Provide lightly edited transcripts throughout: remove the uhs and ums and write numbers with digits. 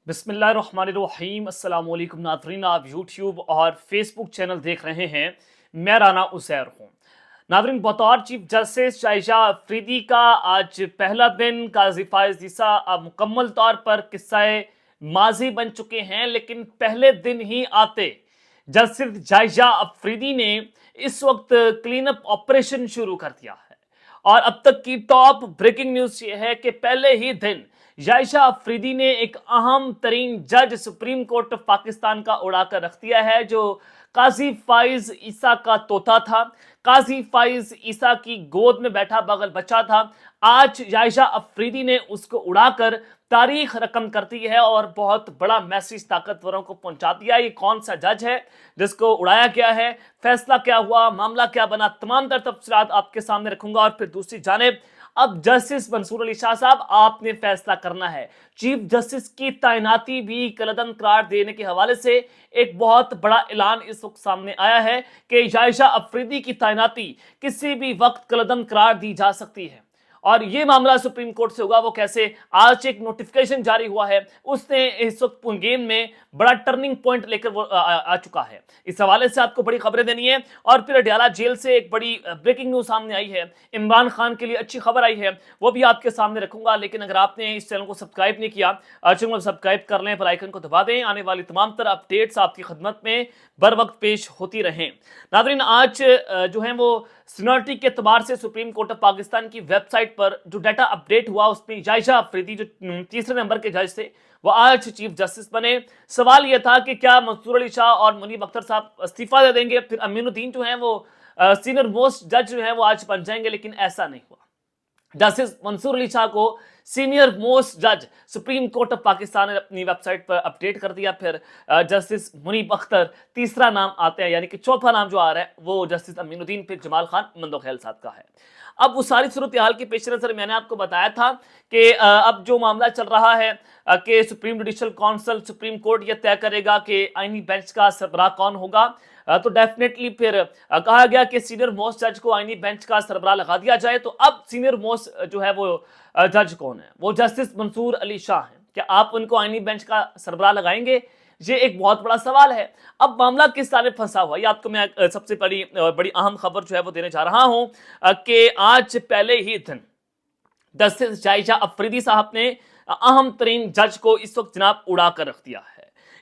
बिस्मिल्लाहिर्रहमानिर्रहीम। अस्सलाम वालेकुम नाज़रीन, आप यूट्यूब और फेसबुक चैनल देख रहे हैं। मैं राना उज़ैर हूँ। नाज़रीन, बतौर चीफ जस्टिस शाइशा अफरीदी का आज पहला दिन काज़ी फ़ाइज़ ईसा अब मुकम्मल तौर पर किस्सा माजी बन चुके हैं, लेकिन पहले दिन ही आते जस्टिस शाइशा अफरीदी ने इस वक्त क्लीन अप ऑपरेशन शुरू कर दिया है। और अब तक की टॉप ब्रेकिंग न्यूज़ ये है कि पहले ही दिन जायशा अफरीदी ने एक अहम तरीन जज सुप्रीम कोर्ट ऑफ पाकिस्तान का उड़ाकर रख दिया है, जो काजी फाइज ईसा का तोता था, काजी फाइज ईसा की गोद में बैठा बगल बच्चा था। आज जायशा अफरीदी ने उसको उड़ाकर तारीख रकम करती है और बहुत बड़ा मैसेज ताकतवरों को पहुंचा दिया। ये कौन सा जज है जिसको उड़ाया गया है, फैसला क्या हुआ, मामला क्या बना, तमाम तर तफसीलात आपके सामने रखूंगा। और फिर दूसरी जानिब अब जस्टिस मंसूर अली शाह साहब, आपने फैसला करना है। चीफ जस्टिस की तैनाती भी कलअदम करार देने के हवाले से एक बहुत बड़ा ऐलान इस वक्त सामने आया है कि जायशा अफरीदी की तैनाती किसी भी वक्त कलअदम करार दी जा सकती है। और ये मामला सुप्रीम कोर्ट से होगा वो कैसे, आज एक नोटिफिकेशन जारी हुआ है, उसने इस वक्त गेम में बड़ा टर्निंग पॉइंट लेकर वो आ चुका है। इस हवाले से आपको बड़ी खबरें देनी है। और फिर अडयाला जेल से एक बड़ी ब्रेकिंग न्यूज सामने आई है, इमरान खान के लिए अच्छी खबर आई है, वो भी आपके सामने रखूंगा। लेकिन अगर आपने इस चैनल को सब्सक्राइब नहीं किया, चैनल को सब्सक्राइब कर लें, बेल आइकन को दबा दें, आने वाली तमाम तरह अपडेट्स आपकी खिदमत में बर वक्त पेश होती रहें। नाज़रीन, आज जो है वो सीनियरिटी के एतबार से सुप्रीम कोर्ट ऑफ पाकिस्तान की वेबसाइट पर जो डाटा अपडेट हुआ, उसमें जायशा अफरीदी जो तीसरे नंबर के जज थे, वो आज चीफ जस्टिस बने। सवाल यह था कि क्या मंसूर अली शाह और मुनीब अख्तर साहब इस्तीफा दे देंगे, फिर अमीनुद्दीन जो है वो सीनियर मोस्ट जज जो है वो आज बन जाएंगे, लेकिन ऐसा नहीं हुआ। जस्टिस मंसूर अली शाह को सीनियर मोस्ट जज सुप्रीम कोर्ट ऑफ पाकिस्तान ने अपनी वेबसाइट पर अपडेट कर दिया। फिर जस्टिस मुनीब अख्तर तीसरा नाम आते हैं, यानी कि चौथा नाम जो आ रहा है वो जस्टिस अमीनुद्दीन, फिर जमाल खान मंदोखेल साहब का है। अब वो सारी सूरत हाल के पेश नज़र मैंने आपको बताया था कि अब जो मामला चल रहा है कि supreme judicial council, supreme court यह तय करेगा कि आईनी बेंच का सरबराह कौन होगा। तो डेफिनेटली फिर कहा गया कि सीनियर मोस्ट जज को आईनी बेंच का सरबराह लगा दिया जाए। तो अब सीनियर मोस्ट जो है वो जज कौन है? वो जस्टिस मंसूर अली शाह हैं। क्या आप उनको आईनी बेंच का सरबराह लगाएंगे? ये एक बहुत बड़ा सवाल है। अब मामला किस तरह फंसा हुआ, ये आपको मैं सबसे बड़ी अहम खबर जो है वो देने जा रहा हूं कि आज पहले ही दिन जस्टिस जायशा अफरीदी साहब ने अहम तरीन जज को इस वक्त जनाब उड़ा कर रख दिया है।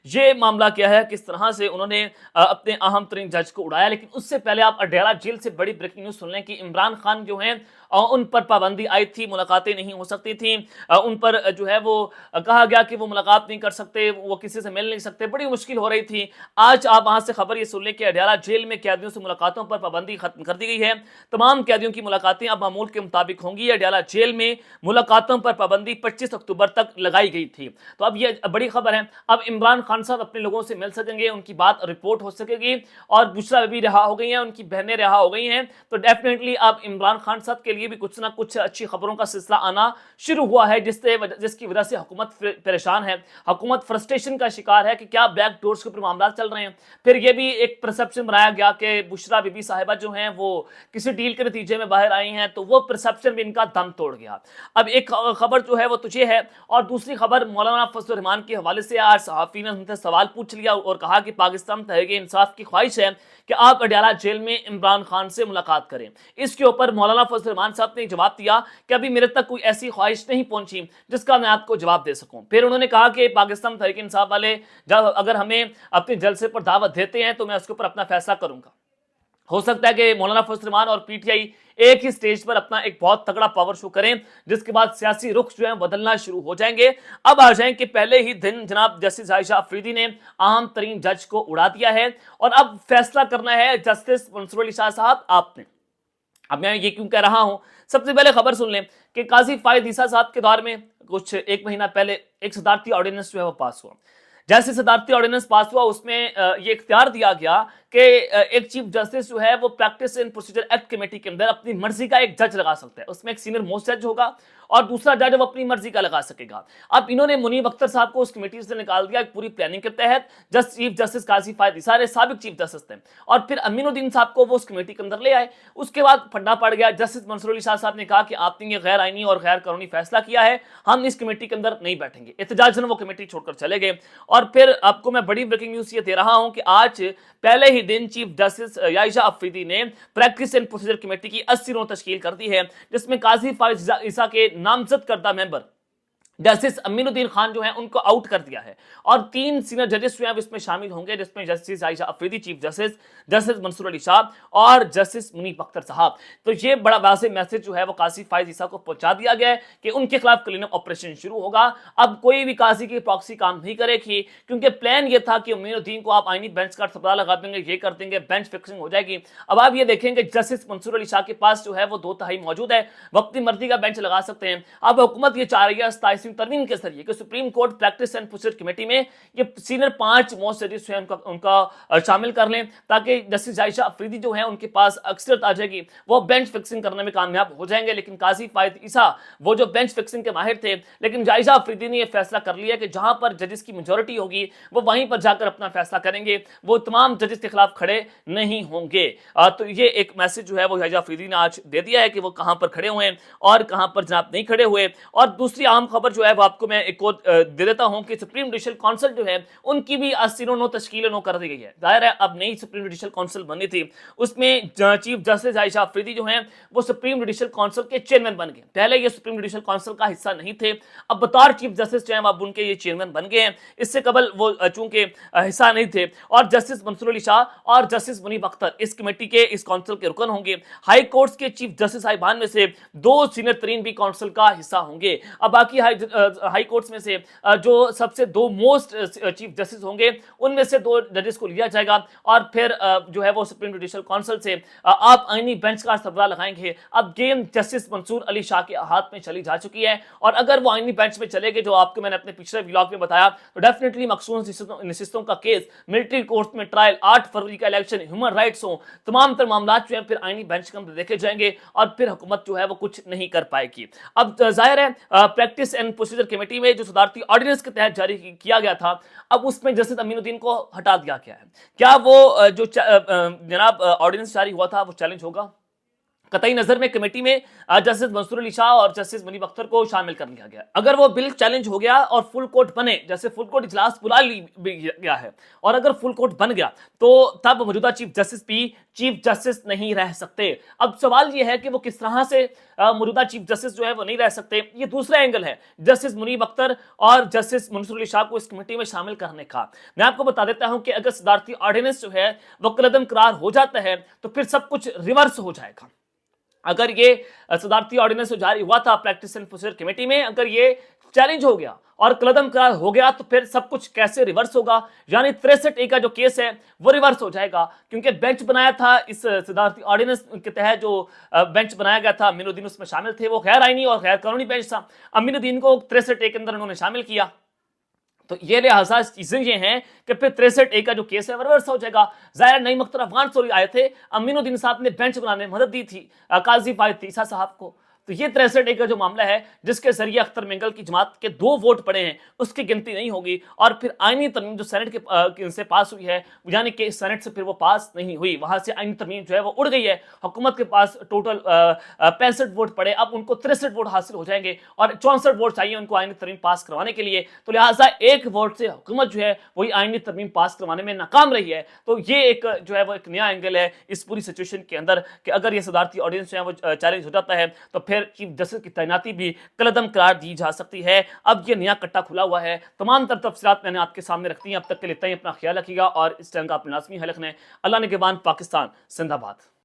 ये मामला क्या है, किस तरह से उन्होंने अपने अहम तरीन जज को उड़ाया। लेकिन उससे पहले आप अडयाला जेल से बड़ी ब्रेकिंग न्यूज सुन लें कि इमरान खान जो हैं उन पर पाबंदी आई थी, मुलाकातें नहीं हो सकती थी, उन पर जो है वो कहा गया कि वो मुलाकात नहीं कर सकते, वो किसी से मिल नहीं सकते, बड़ी मुश्किल हो रही थी। आज आप वहां से खबर ये सुन लें कि अडयाला जेल में कैदियों से मुलाकातों पर पाबंदी खत्म कर दी गई है। तमाम कैदियों की मुलाकातें अब मामूल के मुताबिक होंगी। अडयाला जेल में मुलाकातों पर पाबंदी 25 अक्टूबर तक लगाई गई थी। तो अब ये बड़ी खबर है, अब इमरान खान साहब अपने लोगों से मिल सकेंगे, उनकी बात रिपोर्ट हो सकेगी। और बुशरा भी रहा हो गई हैं, उनकी बहनें रहा हो गई हैं। तो डेफिनेटली अब इमरान खान साहब के लिए भी कुछ ना कुछ अच्छी खबरों का सिलसिला आना शुरू हुआ है, जिसकी वजह से हुकूमत परेशान है, हुकूमत फ्रस्ट्रेशन का शिकार है कि क्या बैक डोर्स के ऊपर मामला चल रहे हैं। फिर यह भी एक परसेप्शन बनाया गया कि बुशरा बीबी साहिबा जो हैं वो किसी डील के नतीजे में बाहर आई हैं, तो वो परसेप्शन भी इनका दम तोड़ गया। अब एक खबर जो है वो तुझे है, और दूसरी खबर मौलाना फजल रहमान के हवाले से आज सहाफी ने उनसे सवाल पूछ लिया और कहा कि पाकिस्तान तहरीक इंसाफ की ख्वाहिश है कि आप अडयाला जेल में इमरान खान से मुलाकात करें। इसके ऊपर मौलाना फजल रहमान साहब ने जवाब दिया कि अभी मेरे तक कोई ऐसी ख्वाहिश नहीं पहुंची जिसका मैं आपको जवाब दे सकूं। फिर उन्होंने कहा कि पाकिस्तान तहरीक इंसाफ वाले जब अगर हमें अपने जलसे पर दावत देते हैं तो मैं उसके ऊपर अपना फैसला करूंगा। हो सकता है कि मौलाना फजल रहमान और पीटीआई एक ही स्टेज पर अपना एक बहुत तगड़ा पावर शो करें, जिसके बाद सियासी रुख जो है बदलना शुरू हो जाएंगे। अब आ जाएं कि पहले ही दिन जनाब जस्टिस जायशा अफरीदी ने अहम तरीन जज को उड़ा दिया है और अब फैसला करना है जस्टिस मंसूर अली शाह साहब आपने। अब मैं ये क्यों कह रहा हूं, सबसे पहले खबर सुन लें कि काजी फ़ाइज़ ईसा साहब के दौर में कुछ एक महीना पहले एक सदारती ऑर्डिनेंस जो है वो पास हुआ। जैसे सदारती ऑर्डिनेंस पास हुआ उसमें ये इख्तियार दिया गया कि एक चीफ जस्टिस जो है वो practice and procedure act committee के अंदर अपनी मर्जी का एक जज लगा सकता है। उसमें एक सीनियर मोस्ट जज होगा اور دوسرا جج وہ اپنی مرضی کا لگا سکے گا. اب انہوں نے منیب اختر صاحب کو اس کمیٹی سے نکال دیا. ایک پوری پلاننگ کے تحت چیف جسٹس قاضی فائد سارے سابق چیف جسٹس تھے, اور پھر امین الدین صاحب کو وہ اس کمیٹی کے اندر لے آئے. اس کے بعد پھڈا پڑ گیا. جسٹس منصور علی شاہ صاحب نے کہا کہ آپ نے یہ غیر آئینی اور غیر قانونی فیصلہ کیا ہے, ہم اس کمیٹی کے اندر نہیں بیٹھیں گے. احتجاجاً وہ کمیٹی چھوڑ کر چلے گئے. اور پھر آپ کو میں بڑی بریکنگ نیوز یہ دے رہا ہوں کہ آج پہلے ہی دن چیف جسٹس عائشہ افریدی نے پریکٹس اینڈ پروسیجر کمیٹی کی 80 رکن تشکیل کر دی ہے, جس میں قاضی فائز عیسیٰ کے نامزد کردہ ممبر جسٹس امین الدین خان جو ہیں ان کو آؤٹ کر دیا ہے, اور 3 سینئر ججز جو ہیں اس میں شامل ہوں گے, جس میں جسٹس عائشہ افریدی چیف جسٹس, جسٹس منصور علی شاہ اور جسٹس منیب اختر صاحب. تو یہ بڑا واضح میسج جو ہے وہ قاضی فائز عیسیٰ کو پہنچا دیا گیا ہے کہ ان کے خلاف کلین اپ آپریشن شروع ہوگا. اب کوئی بھی قاضی کی پراکسی کام نہیں کرے گی, کیونکہ پلان یہ تھا کہ امین الدین کو آپ آئینی بینچ کا سبراہ لگا دیں گے, یہ کر دیں گے, بینچ فکسنگ ہو جائے گی. اب آپ یہ دیکھیں کہ جسٹس منصور علی شاہ کے پاس جو ہے وہ 2/3 موجود ہے, وہ اپنی مرضی کا بینچ لگا سکتے ہیں. اب حکومت یہ چاہ رہی ہے 27ویں ترمیم کے ذریعے کہ supreme court practice and procedure committee میں یہ سینئر 5 موسٹ ججز ہیں ان کا شامل کر لیں, تاکہ جسٹس عائشہ افریدی جو ہیں ان کے پاس اکثریت آ جائے گی, وہ بینچ فکسنگ کرنے میں کامیاب ہو جائیں گے. لیکن قاضی فائد عیسیٰ وہ جو بینچ فکسنگ کے ماہر تھے, لیکن عائشہ افریدی نے یہ فیصلہ کر لیا کہ جہاں پر ججز کی میجورٹی ہوگی وہ وہیں پر جا کر اپنا فیصلہ کریں گے, وہ تمام ججز کے خلاف کھڑے نہیں ہوں گے. تو یہ ایک میسج جو ہے وہ عائشہ افریدی نے آج دے دیا ہے کہ وہ کہاں پر کھڑے ہوئے ہیں اور کہاں پر جناب نہیں کھڑے ہوئے. اور دوسری اہم خبر جو ہے وہ آپ کو میں ایک اور دے دیتا ہوں کہ سپریم جوڈیشل کونسل جو ہے ان کی بھی 80 تشکیل کر دی گئی ہے. ظاہر ہے اب نئی سپریم جوڈیشل کونسل بنی تھی, اس میں چیف جسٹس عائشہ افریدی جو ہیں وہ سپریم جوڈیشل کونسل کے چیئرمین بن گئے. پہلے یہ سپریم جوڈیشل کونسل کا حصہ نہیں تھے, اب بطور چیف جسٹس جو ہیں اب ان کے یہ چیئرمین بن گئے ہیں. اس سے قبل وہ چونکہ حصہ نہیں تھے. اور جسٹس منصور علی شاہ اور جسٹس منیب اختر اس کمیٹی کے اس کونسل کے رکن ہوں گے. ہائی کورٹس کے چیف جسٹس صاحبان میں سے 2 سینئر ترین بھی کونسل کا حصہ ہوں گے. اب باقی ہائی کورٹس میں سے جو سب سے 2 موسٹ چیف جسٹس ہوں گے ان میں سے 2 ججز کو لیا جائے گا, اور پھر جو ہے وہ سپریم جوڈیشل کونسل سے آپ آئینی بینچ کا سربراہ لگائیں گے. اب گیم جسٹس منصور علی شاہ کے ہاتھ میں چلی جا چکی ہے, اور اگر وہ آئینی بینچ میں چلے گئے, جو آپ کو میں نے اپنے پچھلے ولاگ میں بتایا, تو ڈیفینیٹلی مخصوص نشستوں کا کیس, ملٹری کورٹ میں ٹرائل, 8 فروری کا الیکشن, ہیومن رائٹس ہوں, تمام تر معاملات جو ہیں پھر آئینی بینچ کے اندر دیکھے جائیں گے, اور پھر حکومت جو ہے وہ کچھ نہیں کر پائے گی. اب ظاہر ہے پریکٹس اینڈ پروسیجر کمیٹی میں جو صدارتی آرڈیننس کے تحت جاری کیا گیا تھا, اب اس میں جسٹس امین الدین کو ہٹا دیا گیا ہے. کیا وہ جو جناب آرڈیننس جاری ہوا تھا وہ چیلنج ہوگا؟ قطعی نظر میں کمیٹی میں جسٹس منصور علی شاہ اور جسٹس منیب اختر کو شامل کر لیا گیا. اگر وہ بل چیلنج ہو گیا اور فل کورٹ بنے, جیسے فل کورٹ اجلاس بلا گیا ہے, اور اگر فل کورٹ بن گیا تو تب موجودہ چیف جسٹس بھی چیف جسٹس نہیں رہ سکتے. اب سوال یہ ہے کہ وہ کس طرح سے موجودہ چیف جسٹس جو ہے وہ نہیں رہ سکتے. یہ دوسرا اینگل ہے جسٹس منیب اختر اور جسٹس منصور علی شاہ کو اس کمیٹی میں شامل کرنے کا. میں آپ کو بتا دیتا ہوں کہ اگر صدارتی آرڈیننس جو ہے وہ کالعدم قرار ہو جاتا ہے تو پھر سب کچھ ریورس ہو جائے گا. اگر یہ صدارتی آرڈیننس جاری ہوا تھا پریکٹس اینڈ پروسیجر کمیٹی میں, اگر یہ چیلنج ہو گیا اور کالعدم قرار ہو گیا تو پھر سب کچھ کیسے ریورس ہوگا؟ یعنی 63A کا جو کیس ہے وہ ریورس ہو جائے گا, کیونکہ بینچ بنایا تھا اس صدارتی آرڈیننس کے تحت, جو بینچ بنایا گیا تھا امین الدین اس میں شامل تھے, وہ غیر آئینی اور غیر قانونی بینچ تھا. امین الدین کو 63A کے اندر انہوں نے شامل کیا, تو یہ لہٰذا چیزیں یہ ہیں کہ پھر 63A کا جو کیس ہے وہ ریورس ہو جائے گا. ظاہر نعیم اختر افغان سوری آئے تھے, امین الدین صاحب نے بینچ بنانے میں مدد دی تھی قاضی فائد عیسیٰ صاحب کو. تو یہ 63A کا جو معاملہ ہے جس کے ذریعے اختر مینگل کی جماعت کے 2 ووٹ پڑے ہیں, اس کی گنتی نہیں ہوگی. اور پھر آئینی ترمیم جو سینٹ کے سے پاس ہوئی ہے, یعنی کہ سینٹ سے پھر وہ پاس نہیں ہوئی, وہاں سے آئینی ترمیم جو ہے وہ اڑ گئی ہے. حکومت کے پاس ٹوٹل 65 ووٹ پڑے, اب ان کو 63 ووٹ حاصل ہو جائیں گے, اور 64 ووٹ چاہیے ان کو آئینی ترمیم پاس کروانے کے لیے. تو لہٰذا 1 ووٹ سے حکومت جو ہے وہی آئینی ترمیم پاس کروانے میں ناکام رہی ہے. تو یہ ایک جو ہے وہ ایک نیا اینگل ہے اس پوری سچویشن کے اندر, کہ اگر یہ صدارتی آرڈیننس جو ہے وہ چیلنج ہو جاتا ہے تو پھر چیف جسٹس کی تعیناتی بھی کالعدم قرار دی جا سکتی ہے. اب یہ نیا کٹا کھلا ہوا ہے. تمام تر تفصیلات میں نے آپ کے سامنے رکھتی ہیں. اب تک کے لیے اتنا ہی. اپنا خیال رکھیے گا اور اس چینل کا اپنے لازمی حل رکھنا ہے. اللہ نگہبان. پاکستان زندہ باد.